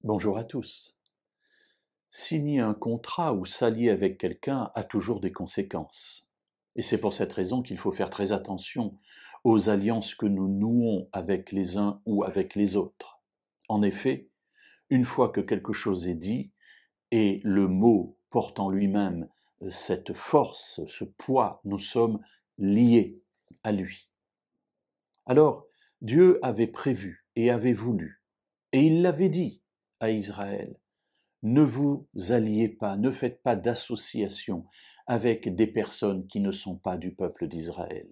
Bonjour à tous. Signer un contrat ou s'allier avec quelqu'un a toujours des conséquences. Et c'est pour cette raison qu'il faut faire très attention aux alliances que nous nouons avec les uns ou avec les autres. En effet, une fois que quelque chose est dit, et le mot porte en lui-même cette force, ce poids, nous sommes liés à lui. Alors, Dieu avait prévu et avait voulu, et il l'avait dit à Israël: ne vous alliez pas, ne faites pas d'association avec des personnes qui ne sont pas du peuple d'Israël.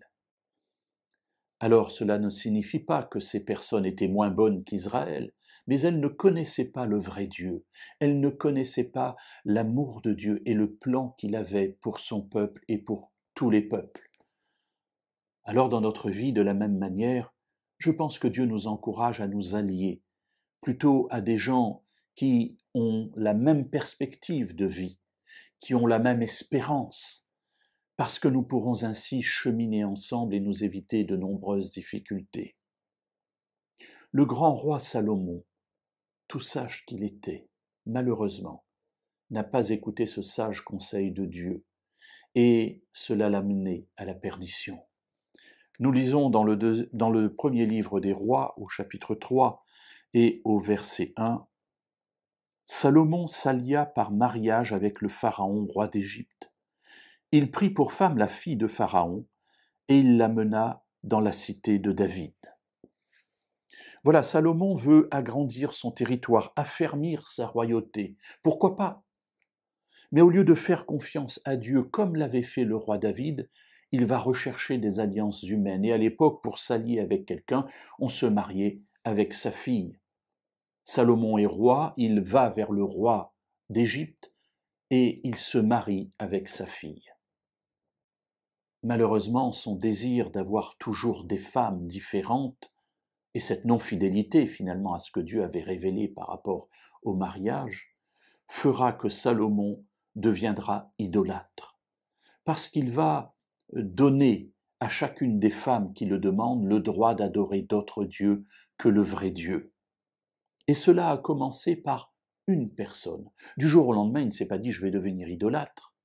Alors cela ne signifie pas que ces personnes étaient moins bonnes qu'Israël, mais elles ne connaissaient pas le vrai Dieu, elles ne connaissaient pas l'amour de Dieu et le plan qu'il avait pour son peuple et pour tous les peuples. Alors dans notre vie, de la même manière, je pense que Dieu nous encourage à nous allier plutôt à des gens qui ont la même perspective de vie, qui ont la même espérance, parce que nous pourrons ainsi cheminer ensemble et nous éviter de nombreuses difficultés. Le grand roi Salomon, tout sage qu'il était, malheureusement, n'a pas écouté ce sage conseil de Dieu, et cela l'a mené à la perdition. Nous lisons dans le premier livre des rois, au chapitre 3 et au verset 1, Salomon s'allia par mariage avec le Pharaon, roi d'Égypte. Il prit pour femme la fille de Pharaon, et il la mena dans la cité de David. Voilà, Salomon veut agrandir son territoire, affermir sa royauté. Pourquoi pas? Mais au lieu de faire confiance à Dieu comme l'avait fait le roi David, il va rechercher des alliances humaines. Et à l'époque, pour s'allier avec quelqu'un, on se mariait avec sa fille. Salomon est roi, il va vers le roi d'Égypte et il se marie avec sa fille. Malheureusement, son désir d'avoir toujours des femmes différentes et cette non-fidélité finalement à ce que Dieu avait révélé par rapport au mariage fera que Salomon deviendra idolâtre, parce qu'il va donner à chacune des femmes qui le demandent le droit d'adorer d'autres dieux que le vrai Dieu. Et cela a commencé par une personne. Du jour au lendemain, il ne s'est pas dit « je vais devenir idolâtre »,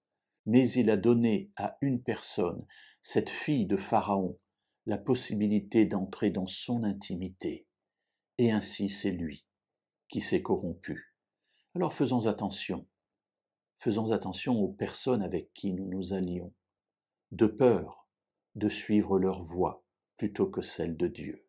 mais il a donné à une personne, cette fille de Pharaon, la possibilité d'entrer dans son intimité. Et ainsi c'est lui qui s'est corrompu. Alors faisons attention aux personnes avec qui nous nous allions, de peur de suivre leur voie plutôt que celle de Dieu.